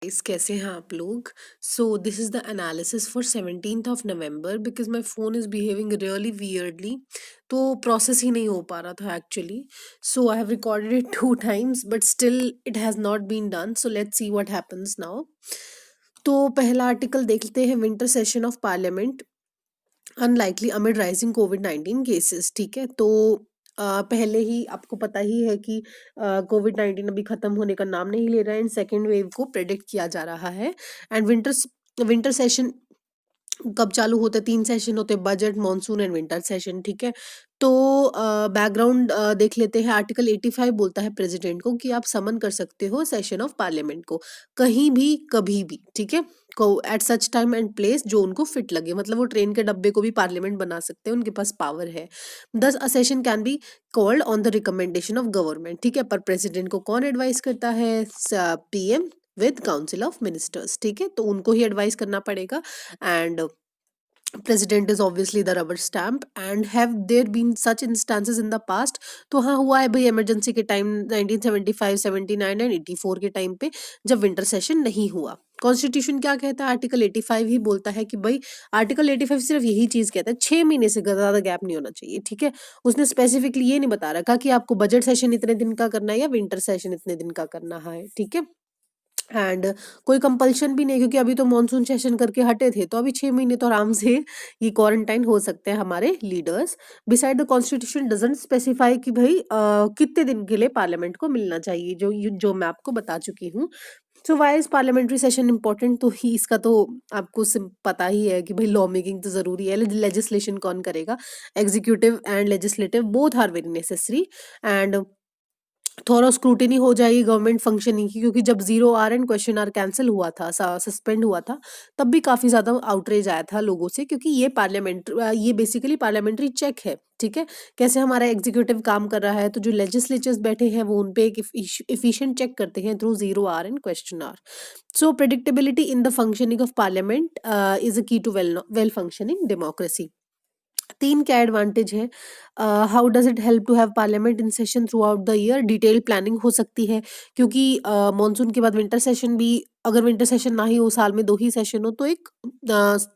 Guys कैसे हैं आप लोग। So this is the analysis for 17th of November because my phone is behaving really weirdly. तो process ही नहीं हो पा रहा था actually. So I have recorded it 2 times but still it has not been done. So let's see what happens now. तो पहला article देखते हैं, winter session of parliament unlikely amid rising कोविड-19 केसेस। ठीक है, तो पहले ही आपको पता ही है कि कोविड-19 अभी खत्म होने का नाम नहीं ले रहा है एंड सेकेंड वेव को प्रेडिक्ट किया जा रहा है। एंड विंटर सेशन कब चालू होते हैं? 3 सेशन होते हैं, budget, monsoon and winter session. ठीक है, तो बैकग्राउंड देख लेते हैं। आर्टिकल 85 बोलता है प्रेसिडेंट को कि आप समन कर सकते हो सेशन ऑफ पार्लियामेंट को कहीं भी कभी भी। ठीक है, को at such time and place जो उनको फिट लगे, मतलब वो ट्रेन के डब्बे को भी पार्लियामेंट बना सकते हैं, उनके पास पावर है। दस a session can be called on the recommendation of government. ठीक है, पर प्रेसिडेंट को कौन एडवाइस करता है? PM with council of ministers. ठीक है, तो उनको ही एडवाइस करना पड़ेगा। And president is obviously the rubber stamp and have there been such instances in the past? तो हाँ, हुआ है भाई इमरजेंसी के टाइम 1975, 79 एंड 84 के टाइम पे, जब विंटर सेशन नहीं हुआ। कॉन्स्टिट्यूशन क्या कहता है? आर्टिकल 85 ही बोलता है कि भाई, आर्टिकल 85 सिर्फ यही चीज कहता है 6 महीने से ज्यादा गैप नहीं होना चाहिए। ठीक है, उसने स्पेसिफिकली ये नहीं बता रखा कि आपको बजट सेशन इतने दिन का करना है या विंटर सेशन इतने दिन का करना है। ठीक है, एंड कोई कंपल्शन भी नहीं, क्योंकि अभी तो मॉनसून सेशन करके हटे थे, तो अभी 6 महीने तो आराम से ये क्वारंटाइन हो सकते हैं हमारे leaders. Beside the constitution doesn't specify कि भाई कितने दिन के लिए पार्लियामेंट को मिलना चाहिए, जो मैं आपको बता चुकी हूँ। So why is parliamentary session important? तो ही इसका तो आपको पता ही है कि भाई लॉ मेकिंग तो जरूरी है। लेजिस्लेशन कौन करेगा? Executive and legislative both are very necessary. And थोड़ा स्क्रूटिनी हो जाएगी गवर्नमेंट फंक्शनिंग की, क्योंकि जब 0 hour and question hour cancel हुआ था, सस्पेंड हुआ था, तब भी काफी ज्यादा आउटरीच आया था लोगों से, क्योंकि ये बेसिकली पार्लियामेंट्री चेक है। ठीक है, कैसे हमारा एग्जीक्यूटिव काम कर रहा है, तो जो लेजिस्लेचर्स बैठे हैं वो उनपे एक इफिशिएंट चेक करते हैं through 0 hour and question hour. So predictability in the functioning of parliament is a key to well functioning democracy. तीन क्या एडवांटेज है? How does it help to have parliament in session throughout the year? Detail planning हो सकती है, क्योंकि monsoon के बाद winter session भी, अगर विंटर सेशन ना ही हो, साल में 2 ही सेशन हो, तो एक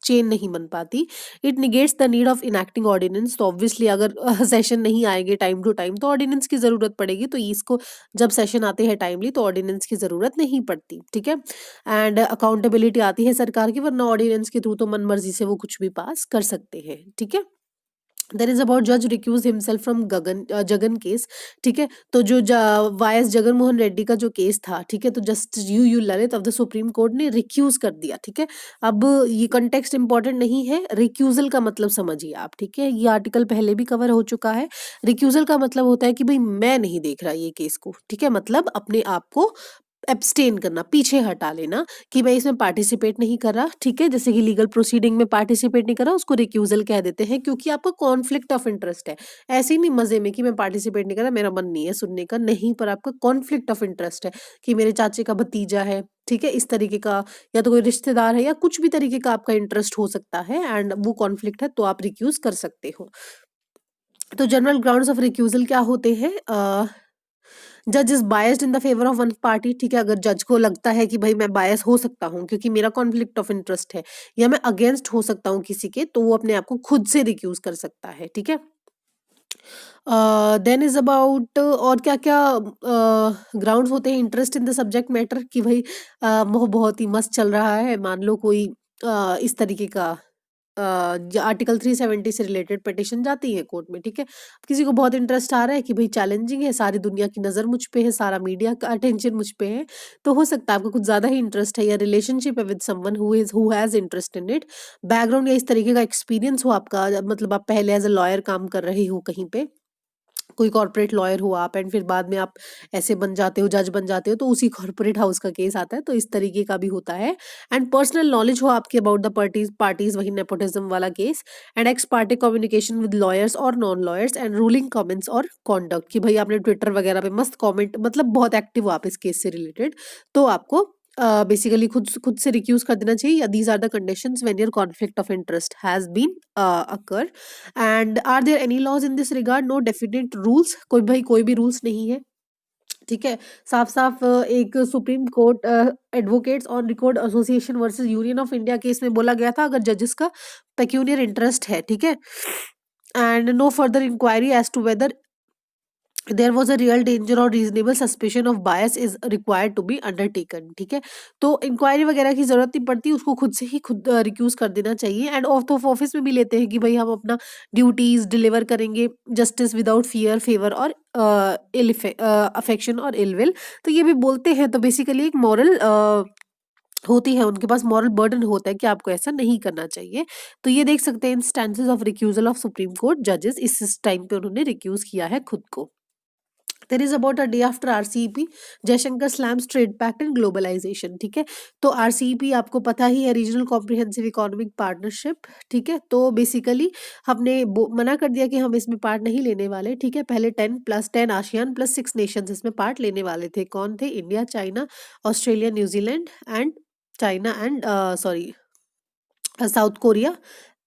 चेन नहीं बन पाती। It negates the need of enacting ordinance. तो ऑब्वियसली अगर सेशन नहीं आएंगे टाइम टू टाइम, तो ऑर्डिनेंस की जरूरत पड़ेगी। तो इसको जब सेशन आते हैं टाइमली, तो ऑर्डिनेंस की जरूरत नहीं पड़ती। ठीक है, एंड अकाउंटेबिलिटी आती है सरकार की, वरना ऑर्डिनेंस के थ्रू तो मन मर्जी से वो कुछ भी पास कर सकते हैं। ठीक है, देर इज अबाउट जज recuse himself from Jagan case. ठीक है, तो जो वायस जगन मोहन रेड्डी का जो केस था, ठीक है, तो justice U Lalit of the supreme court ने रिक्यूज कर दिया। ठीक है, अब ये कंटेक्स्ट इंपॉर्टेंट नहीं है, रिक्यूजल का मतलब समझिए आप। ठीक है, ये आर्टिकल पहले भी कवर हो चुका है। रिक्यूजल का मतलब होता है कि भाई मैं नहीं देख रहा ये केस को। ठीक है, मतलब अपने आप को एब्सटेन करना, पीछे हटा लेना कि मैं इसमें पार्टिसिपेट नहीं कर रहा। ठीक है, जैसे कि लीगल प्रोसीडिंग में पार्टिसिपेट नहीं कर रहा, उसको रिक्यूजल कह देते हैं, क्योंकि आपका कॉन्फ्लिक्ट ऑफ इंटरेस्ट है। ऐसे ही नहीं मजे में कि मैं पार्टिसिपेट नहीं कर रहा, मेरा मन नहीं है सुनने का, नहीं, पर आपका कॉन्फ्लिक्ट ऑफ इंटरेस्ट है कि मेरे चाचे का भतीजा है। ठीक है, इस तरीके का, या तो कोई रिश्तेदार है, या कुछ भी तरीके का आपका इंटरेस्ट हो सकता है, एंड वो कॉन्फ्लिक्ट है, तो आप रिक्यूज कर सकते हो। तो जनरल ग्राउंड्स ऑफ रिक्यूजल क्या होते हैं? जज is biased in the favour of one party. ठीक है, अगर जज को लगता है कि भाई मैं बायस हो सकता हूँ क्योंकि मेरा कॉन्फ्लिक्ट ऑफ इंटरेस्ट है, या मैं अगेंस्ट हो सकता हूँ किसी के, तो वो अपने आप को खुद से रिक्यूज कर सकता है। ठीक है, देन इज अबाउट, और क्या क्या ग्राउंड्स होते हैं? Interest in the subject matter, कि भाई वो बहुत ही मस्त चल रहा है, मान लो कोई इस तरीके का आर्टिकल 370 से रिलेटेड पिटिशन जाती है कोर्ट में। ठीक है, किसी को बहुत इंटरेस्ट आ रहा है कि भाई चैलेंजिंग है, सारी दुनिया की नजर मुझ पे है, सारा मीडिया का अटेंशन मुझ पे है, तो हो सकता है आपको कुछ ज्यादा ही इंटरेस्ट है, या रिलेशनशिप है with someone who has interest in it. Background या इस तरीके का एक्सपीरियंस हो आपका, मतलब आप पहले एज अ लॉयर काम कर रहे हो कहीं पे, कोई कॉर्पोरेट लॉयर हो आप, एंड फिर बाद में आप ऐसे बन जाते हो, जज बन जाते हो, तो उसी कॉर्पोरेट हाउस का केस आता है, तो इस तरीके का भी होता है। एंड पर्सनल नॉलेज हो आपके अबाउट द पार्टीज, वही नेपोटिज्म वाला case. And ex party communication with lawyers और non lawyers, and ruling comments और कॉन्डक्ट, कि भाई आपने ट्विटर वगैरह पे मस्त कॉमेंट, मतलब बहुत एक्टिव हो आप इस केस से रिलेटेड, तो आपको बेसिकली खुद से रिक्यूज कर देना चाहिए। These are the conditions when your conflict of interest has been occur. And are there any laws in this regard? No definite rules, कोई भी रूल्स नहीं है। ठीक है। साफ साफ एक supreme court advocates on record association versus union of India case में बोला गया था, अगर जजेस का पेक्यूनियर इंटरेस्ट है, ठीक है, and no further inquiry as to whether there was a real danger और reasonable suspicion of bias is required to be undertaken, ठीक है। तो इंक्वायरी वगैरह की जरूरत नहीं पड़ती, उसको खुद से ही खुद रिक्यूज कर देना चाहिए। एंड ऑफ ऑफ ऑफिस में भी लेते हैं कि भाई हम अपना ड्यूटीज डिलीवर करेंगे, जस्टिस विदाउट फियर फेवर और इल अफेक्शन और इल विल। तो ये भी बोलते हैं, तो बेसिकली एक मॉरल होती है, उनके पास मॉरल बर्डन होता है कि आपको ऐसा नहीं करना चाहिए। तो ये देख सकते हैं instances of recusal of supreme court जजेस, इस टाइम पे उन्होंने रिक्यूज किया है खुद को। There is about a day after RCEP, Jaishankar slams trade pact and globalisation, ठीक है। तो आरसीईपी आपको पता ही है, रीजनल कॉम्प्रिहेंसिव इकोनॉमिक पार्टनरशिप, ठीक है। तो बेसिकली हमने मना कर दिया कि हम इसमें पार्ट नहीं लेने वाले, ठीक है। पहले 10+10 आसियान प्लस 6 नेशंस इसमें पार्ट लेने वाले थे। कौन थे? India, China, Australia, New Zealand and China and sorry south Korea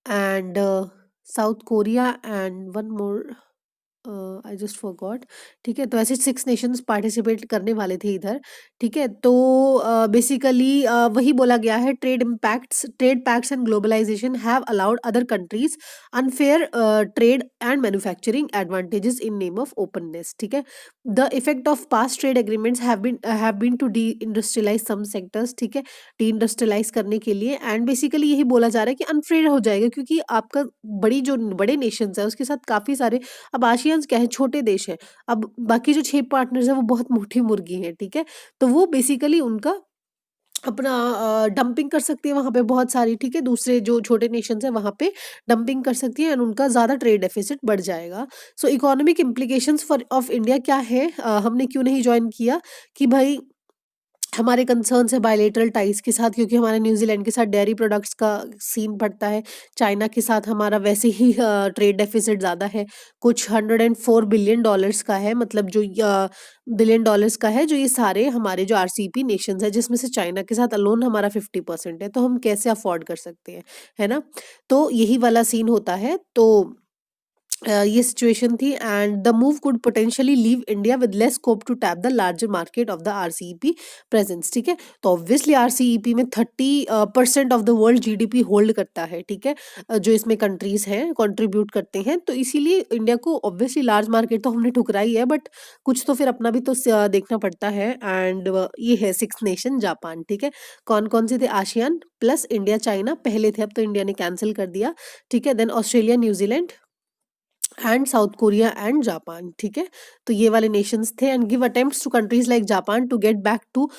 and south Korea and one more, I just forgot, ठीक है। तो ऐसे 6 नेशंस पार्टिसिपेट करने वाले थे इधर, ठीक है। तो बेसिकली वही बोला गया है, trade pacts and globalisation have allowed other countries unfair trade and manufacturing advantages in name of openness, ठीक है। The effect of past trade agreements have been to deindustrialise some sectors, ठीक है, D industrialise करने के लिए। And basically यही बोला जा रहा है कि अनफेयर हो जाएगा, क्योंकि आपका जो बड़े नेशंस है उसके साथ काफी सारे, अब आशियान्स क्या है, छोटे देश है, अब बाकी जो 6 पार्टनर्स है वो बहुत मोटी मुर्गी है, ठीक है। तो वो बेसिकली उनका अपना डंपिंग कर सकती है वहां पे बहुत सारी, ठीक है, दूसरे जो छोटे नेशंस है वहां पे डंपिंग कर सकती है, एंड उनका ज्यादा ट्रेड डेफिसिट बढ़ जाएगा। सो economic implications for of India क्या है, हमने क्यों नहीं ज्वाइन किया, कि भाई हमारे कंसर्न्स है बायलेटरल टाइज के साथ, क्योंकि हमारे न्यूजीलैंड के साथ डेयरी प्रोडक्ट्स का सीन पड़ता है, चाइना के साथ हमारा वैसे ही ट्रेड डेफिसिट ज़्यादा है, कुछ $104 बिलियन का है, मतलब जो बिलियन डॉलर्स का है, जो ये सारे हमारे जो आरसीईपी नेशंस है, जिसमें से चाइना के साथ अलोन हमारा 50% है, तो हम कैसे अफोर्ड कर सकते हैं, है ना। तो यही वाला सीन होता है। तो ये सिचुएशन थी, and the move could potentially leave India with less scope to tap the larger market of the RCEP presence, ठीक है। तो ऑब्वियसली आरसीईपी में 30% of the world GDP hold करता है, ठीक है, जो इसमें कंट्रीज हैं कंट्रीब्यूट करते हैं, तो इसीलिए इंडिया को ऑब्वियसली लार्ज मार्केट तो हमने ठुकराई है, बट कुछ तो फिर अपना भी तो देखना पड़ता है। एंड ये है 6 नेशन जापान, ठीक है। कौन कौन से थे? आशियान प्लस इंडिया चाइना पहले थे, अब तो इंडिया ने कैंसिल कर दिया, ठीक है। Then Australia, New Zealand and south Korea and Japan, ठीक है। तो ये वाले नेशंस थे, and give attempts to countries like Japan to get back to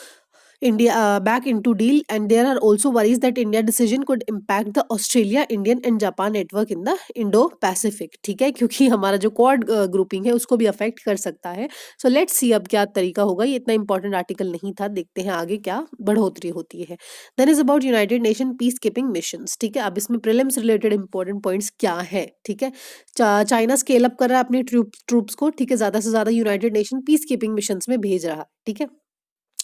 India back into deal, and there are also worries that India decision could impact the Australia, Indian and Japan network in the Indo-Pacific, ठीक है, क्योंकि हमारा जो quad grouping है उसको भी affect कर सकता है। सो लेट्स सी अब क्या तरीका होगा, ये इतना इंपॉर्टेंट आर्टिकल नहीं था, देखते हैं आगे क्या बढ़ोतरी होती है। Then is about United Nation peace keeping missions, ठीक है। अब इसमें प्रीलिम्स रिलेटेड इंपॉर्टेंट पॉइंट्स क्या है, ठीक है। चाइना स्केल अप कर रहा है अपने ट्रूप्स को, ठीक है, ज्यादा से ज्यादा United Nation peace keeping missions में भेज रहा है, ठीक है।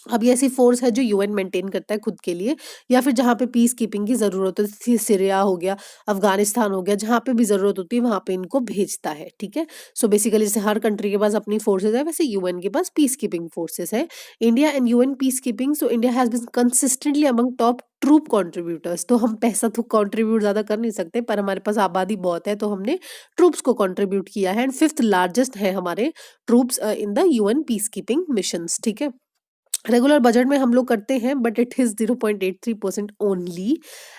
अब ये ऐसी फोर्स है जो यूएन मेंटेन करता है खुद के लिए, या फिर जहाँ पे पीस कीपिंग की जरूरत होती है, सीरिया हो गया, अफगानिस्तान हो गया, जहाँ पे भी जरूरत होती है वहां पे इनको भेजता है, ठीक है। सो बेसिकली जैसे हर कंट्री के पास अपनी फोर्सेस है, वैसे यूएन के पास पीस कीपिंग फोर्सेस है। India and UN peace keeping, so India has been consistently among top troop contributors. तो हम पैसा तो कंट्रीब्यूट ज्यादा कर नहीं सकते, पर हमारे पास आबादी बहुत है, तो हमने ट्रूप्स को कंट्रीब्यूट किया है, एंड 5th लार्जेस्ट है हमारे troops in the UN peace keeping missions, ठीक है। रेगुलर बजट में हम लोग करते हैं, but it is 0.83% only,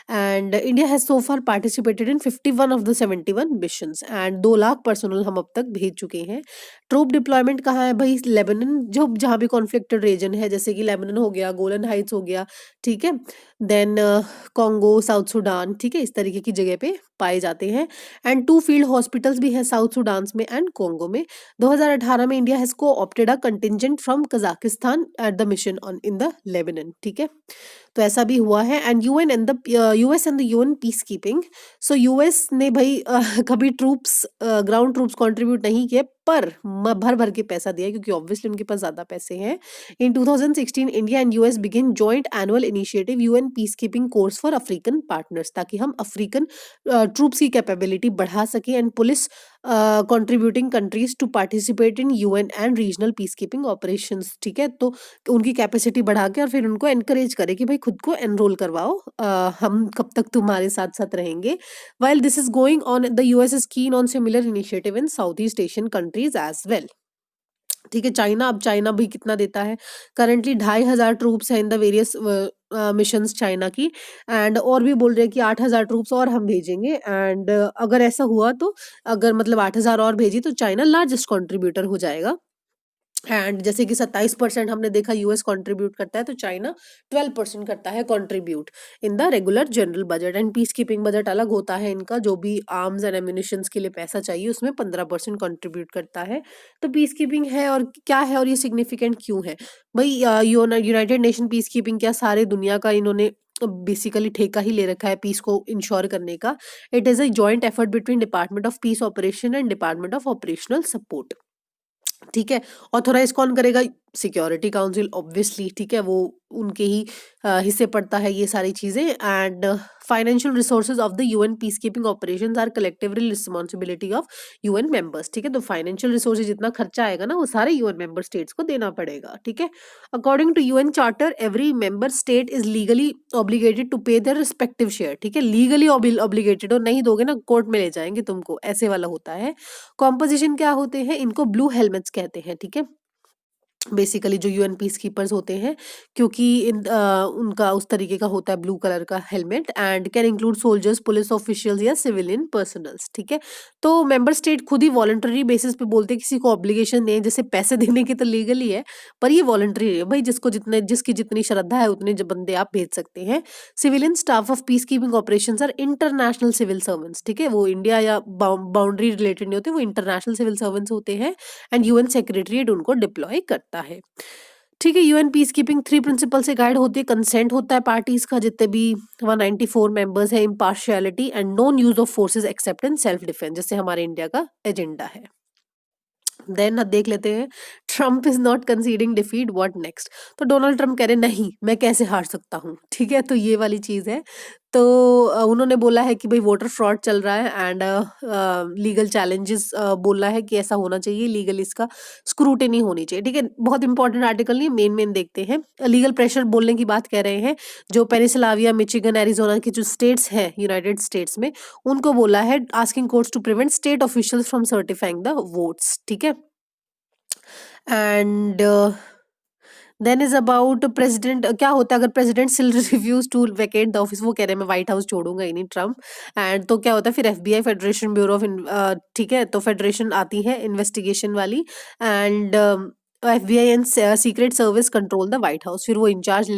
and India has so far participated in 51 of the 71 missions, and 2 lakh personal हम अब तक भेज चुके हैं। ट्रूप डिप्लॉयमेंट कहाँ है भाई? लेबनान, जो जहाँ भी कॉन्फ्लिक्टेड रीजन है, जैसे कि लेबनान हो गया, गोलन हाइट्स हो गया, ठीक है, देन कॉन्गो, साउथ सुडान, ठीक है, इस तरीके की जगह पे पाए जाते हैं। एंड 2 फील्ड हॉस्पिटल्स भी है साउथ सुडान में एंड कॉन्गो में। 2018 में इंडिया हैज को opted a contingent from Kazakhstan at the mission on in the Lebanon, ठीक है। तो ऐसा भी हुआ है। And US and the UN peace keeping, so US ने भाई कभी ट्रूप्स ग्राउंड ट्रूप्स कंट्रीब्यूट नहीं किए, पर भर भर के पैसा दिया क्योंकि ऑब्वियसली उनके पास ज्यादा पैसे हैं। In 2016 India and US begin joint annual initiative UN peace keeping course for African partners, ताकि हम अफ्रीकन ट्रूप्स की कैपेबिलिटी बढ़ा सकें and police contributing countries to participate in UN and regional peace keeping operations. ठीक है, तो उनकी capacity बढ़ा के और फिर उनको एनकरेज करे कि भाई खुद को एनरोल करवाओ, हम कब तक तुम्हारे साथ साथ रहेंगे। While this is going on, the US is keen on similar initiative in Southeast Asian countries as well. ठीक है, चाइना, अब चाइना भी कितना देता है, करंटली 2,500 ट्रूप्स है in the various missions China की, एंड और भी बोल रहे हैं कि 8,000 ट्रूप्स और हम भेजेंगे। एंड अगर ऐसा हुआ तो, अगर मतलब 8,000 और भेजी तो चाइना लार्जेस्ट कंट्रीब्यूटर हो जाएगा। एंड जैसे कि 27% हमने देखा यूएस कंट्रीब्यूट करता है, तो चाइना 12% करता है contribute in the regular general budget. And peace keeping budget अलग होता है इनका, जो भी आर्म्स एंड एम्यूनिशंस के लिए पैसा चाहिए उसमें 15% कंट्रीब्यूट करता है। तो पीस कीपिंग है और क्या है और ये सिग्निफिकेंट क्यों है भाई? यूनाइटेड नेशन पीस कीपिंग क्या सारे दुनिया का इन्होंने बेसिकली ठेका ही ले रखा है पीस को इंश्योर करने का। It is a joint effort between department of peace operation and department of operational support. ठीक है, ऑथोराइज कौन करेगा? सिक्योरिटी काउंसिल ऑब्वियसली, ठीक है, वो उनके ही हिस्से पड़ता है ये सारी चीजें। And financial resources of the UN peace keeping operations are collectively responsibility of UN members. ठीक है, तो फाइनेंशियल रिसोर्सेज जितना खर्चा आएगा ना वो सारे यूएन मेंबर स्टेट्स को देना पड़ेगा। ठीक है, according to UN charter every member state is legally obligated to pay their respective share. ठीक है, लीगली ऑब्लिगेटेड, और नहीं दोगे ना कोर्ट में ले जाएंगे तुमको, ऐसे वाला होता है। कॉम्पोजिशन क्या होते हैं? इनको ब्लू हेलमेट्स कहते हैं। ठीक है, बेसिकली जो यूएन पीस कीपर्स होते हैं, क्योंकि उनका उस तरीके का होता है ब्लू कलर का helmet. And can include soldiers, police officials या सिविलियन पर्सनल्स। ठीक है, तो मेंबर स्टेट खुद ही वॉलंटरी बेसिस पे बोलते हैं, किसी को ऑब्लिगेशन नहीं है। जैसे पैसे देने की तो लीगली है, पर ये वॉलंटरी है भाई, जिसकी जितनी श्रद्धा है उतने बंदे आप भेज सकते हैं। Civilian staff of peace keeping operations are international civil servants. ठीक है, वो इंडिया या बाउंड्री रिलेटेड नहीं होते, वो इंटरनेशनल सिविल सर्वेंट्स होते हैं। एंड यूएन सेक्रेटरीट उनको डिप्लॉय करता है। ठीक है, यूएन पीस कीपिंग 3 प्रिंसिपल से गाइड होती है। कंसेंट होता है पार्टीज का, जितने भी 194 मेंबर्स है, impartiality and non use of forces accept in self defence, जैसे हमारे इंडिया का एजेंडा है। देन देख लेते हैं, Trump is not conceding defeat, what next? तो डोनाल्ड ट्रम्प कह रहे नहीं, मैं कैसे हार सकता हूँ। ठीक है, तो ये वाली चीज है। तो उन्होंने बोला है कि भाई वोटर फ्रॉड चल रहा है एंड लीगल चैलेंजेस बोला है कि ऐसा होना चाहिए, लीगल इसका स्क्रूटिनी होनी चाहिए। ठीक है, बहुत इंपॉर्टेंट आर्टिकल नहीं, मेन देखते हैं। लीगल प्रेशर बोलने की बात कह रहे हैं, जो पेनिसिल्वेनिया, मिचिगन, एरिजोना की जो स्टेट्स हैं यूनाइटेड स्टेट्स में, उनको बोला है asking courts to prevent state officials from certifying the votes. ठीक है, and then is about president, क्या होता है अगर president still refuse to vacate the office? वो कह रहे हैं मैं व्हाइट हाउस छोड़ूंगा ही नहीं, ट्रम्प। एंड तो क्या होता है फिर? एफबीआई, फेडरेशन ब्यूरो ऑफ, ठीक है, तो फेडरेशन आती है इन्वेस्टिगेशन वाली। And FBI and secret service control the white house, फिर वो चार्ज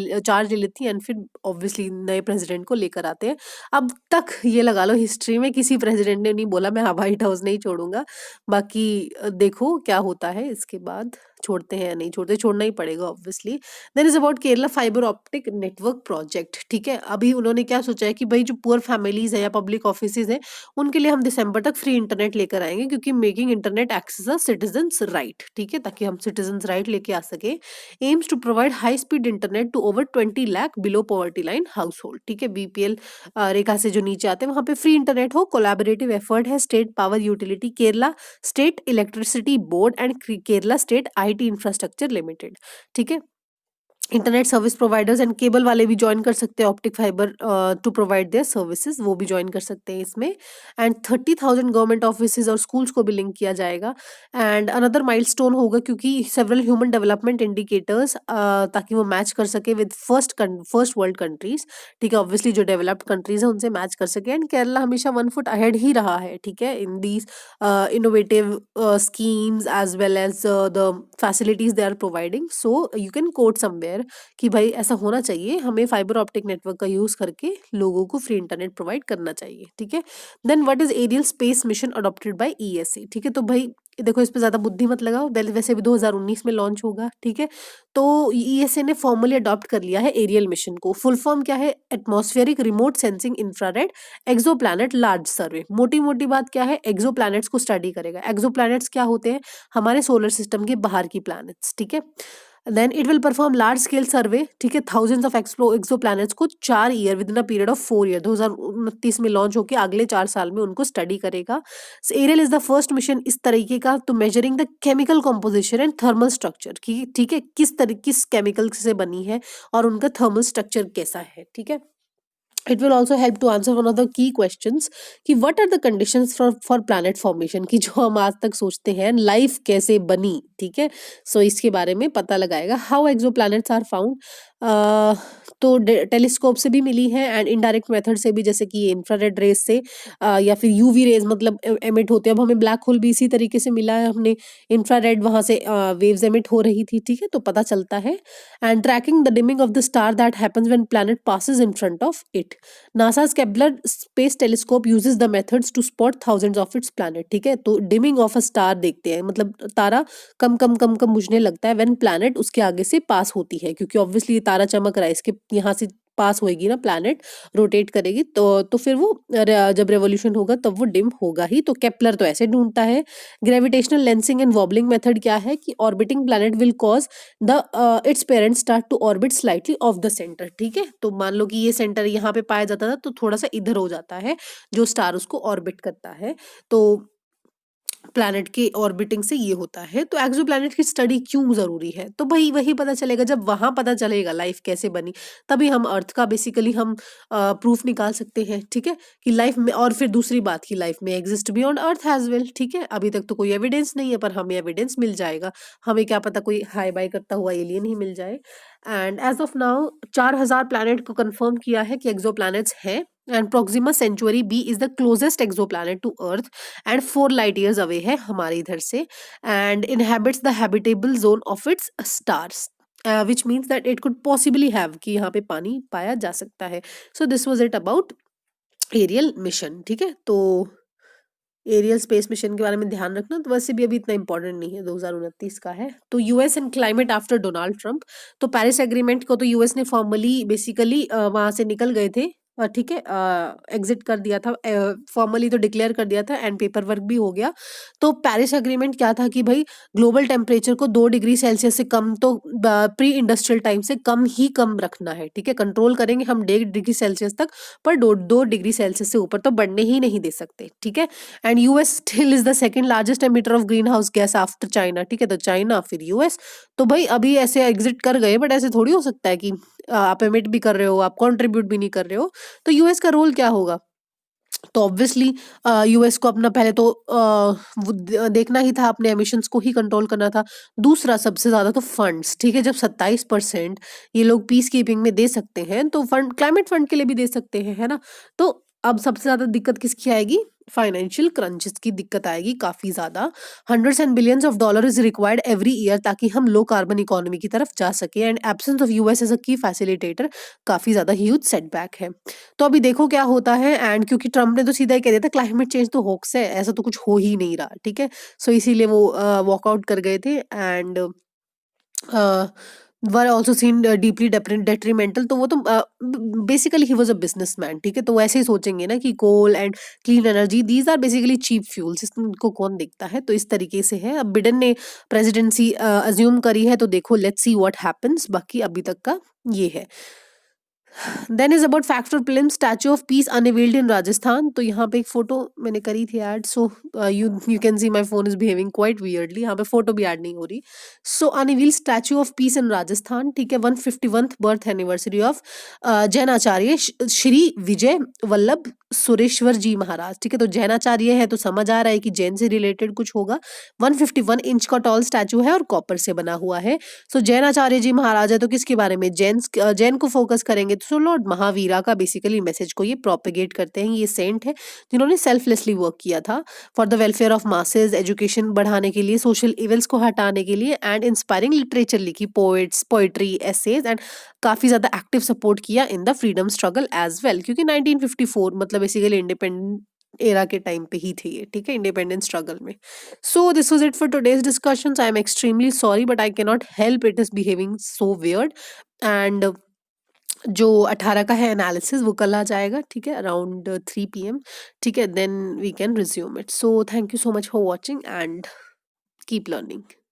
ले लेती है एंड फिर ऑब्वियसली नए प्रेसिडेंट को लेकर आते हैं। अब तक ये लगा लो हिस्ट्री में किसी प्रेसिडेंट ने नहीं बोला मैं व्हाइट हाउस नहीं छोड़ूंगा। बाकी देखो क्या होता है इसके बाद, छोड़ते हैं या नहीं छोड़ते, छोड़ना ही पड़ेगा obviously. Then is about Kerala fibre optic network project. ठीक है, अभी उन्होंने क्या सोचा है कि भाई जो पुअर फैमिलीज है या पब्लिक ऑफिसेज है, उनके लिए हम दिसंबर तक फ्री इंटरनेट लेकर आएंगे, क्योंकि making internet access a citizens right. ठीक है, ताकि हम सिटीजन्स राइट लेके आ सके। Aims to provide high speed internet to over 20 lakh below poverty line household. ठीक है, बीपीएल रेखा से जो नीचे आते हैं वहां पे फ्री इंटरनेट हो। कोलैबोरेटिव एफर्ट है state power utility, Kerala state electricity board and Kerala state IT infrastructure limited. ठीक है, internet service providers and cable वाले भी ज्वाइन कर सकते हैं, optic fibre to provide their services, वो भी ज्वाइन कर सकते हैं इसमें। एंड 30,000 गवर्नमेंट ऑफिसेज और स्कूल्स को भी लिंक किया जाएगा। एंड अनदर माइलस्टोन होगा, क्योंकि सेवरल ह्यूमन डेवलपमेंट इंडिकेटर्स, ताकि वो मैच कर सके विद फर्स्ट वर्ल्ड कंट्रीज। ठीक है, ऑब्वियसली जो डेवलप्ड कंट्रीज है उनसे मैच कर सके। एंड केरला हमेशा 1 फुट अहेड ही रहा है, ठीक है, in these innovative schemes as well as the facilities they are providing. So you can quote somewhere कि भाई ऐसा होना चाहिए, हमें फाइबर ऑप्टिक नेटवर्क का यूज करके लोगों को फ्री इंटरनेट प्रोवाइड करना चाहिए। ठीक है, then what is Ariel space mission adopted by ESA? ठीक है, तो भाई देखो इस पे ज़्यादा बुद्धि मत लगाओ, वैसे भी 2019 में लॉन्च होगा, ठीक है। तो ईएसए ने फॉर्मली अडॉप्ट कर लिया है एरियल मिशन को। फुल फॉर्म क्या है? Atmospheric remote sensing infrared exoplanet large survey. मोटी मोटी बात क्या है? एक्सोप्लैनेट्स को स्टडी करेगा। एक्सोप्लैनेट्स क्या होते हैं? हमारे सोलर सिस्टम के बाहर की प्लैनेट्स, ठीक है। Then it will perform large scale survey, ठीक है, थाउजेंड्स ऑफ एक्सो प्लैनेट्स को 4 year within a period of 4 year, 2029 में लॉन्च होकर अगले 4 साल में उनको स्टडी करेगा। Ariel is the first mission इस तरीके का to measuring the chemical composition and thermal structure की, ठीक है, किस केमिकल से बनी है और उनका थर्मल स्ट्रक्चर कैसा है, ठीक है। It will also help to answer one of the key questions कि what are the conditions for planet formation, की जो हम आज तक सोचते हैं लाइफ कैसे बनी, ठीक है। सो इसके बारे में पता लगाएगा। How exoplanets are found, तो टेलीस्कोप से भी मिली है एंड इनडायरेक्ट मेथड से भी, जैसे कि इंफ्रारेड रेज से या फिर यूवी रेज मतलब एमिट होते हैं। अब हमें ब्लैक होल भी इसी तरीके से मिला है, हमने इंफ्रारेड वहां से वेव्स एमिट हो रही थी, ठीक है, तो पता चलता है। And tracking the dimming of the star that happens when planet passes in front of it. NASA's Kepler space telescope uses the methods to spot thousands of its planet, ठीक है। तो डिमिंग ऑफ अ स्टार देखते हैं, मतलब तारा कम कम कम कम बुझने लगता है when planet उसके आगे से पास होती है, क्योंकि ऑब्वियसली ये तारा चमक रहा है, इसके यहाँ से पास होएगी ना, प्लैनेट रोटेट करेगी, तो फिर वो जब रेवोल्यूशन होगा तब वो डिम होगा ही। तो केपलर तो ऐसे ढूंढता है। Gravitational lensing and wobbling method क्या है कि orbiting planet will cause the its parent start to orbit slightly off the centre, ठीक है। तो मान लो कि ये सेंटर यहाँ पे पाया जाता था, तो थोड़ा सा इधर हो जाता है जो स्टार उसको ऑर्बिट करता है। तो प्लैनेट के ऑर्बिटिंग से ये होता है। तो एक्सोप्लैनेट की स्टडी क्यों जरूरी है? तो भाई वही पता चलेगा जब वहां पता चलेगा लाइफ कैसे बनी, तभी हम अर्थ का बेसिकली हम प्रूफ निकाल सकते हैं, ठीक है, कि लाइफ में। और फिर दूसरी बात की लाइफ में exist beyond earth as well, ठीक है। अभी तक तो कोई एविडेंस नहीं है, पर हमें एविडेंस मिल जाएगा। हमें क्या पता कोई हाई बाई करता हुआ एलियन ही मिल जाए। And as of now 4,000 planet को कंफर्म किया है कि एक्सो हैं। And Proxima Centauri B is the closest exoplanet to earth and 4 light years away है हमारे इधर से, and inhabits the habitable zone of its stars, which means that it could possibly have, कि यहाँ पे पानी पाया जा सकता है। So this was it about Ariel mission, ठीक है। तो एरियल स्पेस मिशन के बारे में ध्यान रखना, तो वैसे भी अभी इतना इंपॉर्टेंट नहीं है, 2029 का है। तो US and climate after Donald Trump, तो पेरिस एग्रीमेंट को तो यूएस ने फॉर्मली बेसिकली वहां से निकल गए थे, ठीक है, एग्जिट कर दिया था, फॉर्मली तो डिक्लेयर कर दिया था एंड पेपर वर्क भी हो गया। तो पेरिस एग्रीमेंट क्या था कि भाई ग्लोबल टेम्परेचर को 2 डिग्री सेल्सियस से कम, तो प्री इंडस्ट्रियल टाइम से कम ही कम रखना है, ठीक है। कंट्रोल करेंगे हम 1.5 डिग्री सेल्सियस तक, पर 2 डिग्री सेल्सियस से ऊपर तो बढ़ने ही नहीं दे सकते, ठीक है। And US still is the second largest emitter of green house gas after China, ठीक है। तो चाइना फिर यूएस, तो भाई अभी ऐसे एग्जिट कर गए, बट ऐसे थोड़ी हो सकता है कि आप एमिट भी कर रहे हो, आप कंट्रीब्यूट भी नहीं कर रहे हो। तो यूएस का रोल क्या होगा? तो ऑब्वियसली यूएस को अपना पहले तो देखना ही था, अपने एमिशंस को ही कंट्रोल करना था। दूसरा सबसे ज्यादा तो फंड्स, ठीक है। जब 27% ये लोग पीस कीपिंग में दे सकते हैं, तो फंड क्लाइमेट फंड के लिए भी दे सकते हैं, है ना। तो अब सबसे ज्यादा दिक्कत किसकी आएगी? फाइनेंशियल क्रंचेस की दिक्कत आएगी काफी ज्यादा। Hundreds and billions of dollar is required every year ताकि हम लो कार्बन इकोनॉमी की तरफ जा सके, and absence of US as a key facilitator काफी ज्यादा ह्यूज सेटबैक है। तो अभी देखो क्या होता है। एंड क्योंकि ट्रम्प ने तो सीधा ही कह दिया था क्लाइमेट चेंज तो होक्स है, ऐसा तो कुछ हो ही नहीं रहा, ठीक है। सो इसीलिए वो वॉकआउट कर गए थे, and were also seen deeply detrimental. तो वो तो basically he was a businessman, ठीक है। तो वैसे ही सोचेंगे ना कि coal and clean energy these are basically cheap fuels, इसको कौन देखता है। तो इस तरीके से है। अब बिडेन ने प्रेसिडेंसी अज्यूम करी है, तो देखो लेट्स सी व्हाट हैपेंस। बाकी अभी तक का ये है। देन इज अबाउट फैक्ट और film statue of peace unveiled in Rajasthan. तो यहाँ पे एक फोटो मैंने करी थी add, so you can see my phone is behaving quite weirdly. यहाँ पे फोटो भी ऐड नहीं हो रही। So unveiled statue of peace in Rajasthan, ठीक है। 151th birth anniversary of Jain Acharya Shri Vijay Vallabh Sureshwar ji Maharaj, ठीक है। तो जैन आचार्य है तो समझ आ रहा है कि जैन से रिलेटेड कुछ होगा। 151 इंच का टॉल स्टैचू है और कॉपर से बना हुआ है। सो जैन आचार्य जी महाराज है तो किसके बारे में? जैन को फोकस करेंगे। सो लॉर्ड महावीरा का बेसिकली मैसेज को ये प्रोपेगेट करते हैं। ये सेंट है जिन्होंने सेल्फलेसली वर्क किया था for the welfare of masses, education बढ़ाने के लिए, सोशल इवल्स को हटाने के लिए, एंड इंस्पायरिंग लिटरेचर लिखी, पोएट्स, पोइट्री, एसेज, एंड काफी ज्यादा एक्टिव सपोर्ट किया in the freedom struggle as well. क्योंकि 1954 मतलब बेसिकली एरा के टाइम पे ही थे ये, ठीक है, इंडिपेंडेंस स्ट्रगल में। सो this was it for today's discussions. I am extremely sorry but I can not help, it is behaving so weird. And जो 18 का है एनालिसिस वो कल आ जाएगा, ठीक है, अराउंड 3 p.m. ठीक है, then we can resume it. So thank you so much for watching and keep learning.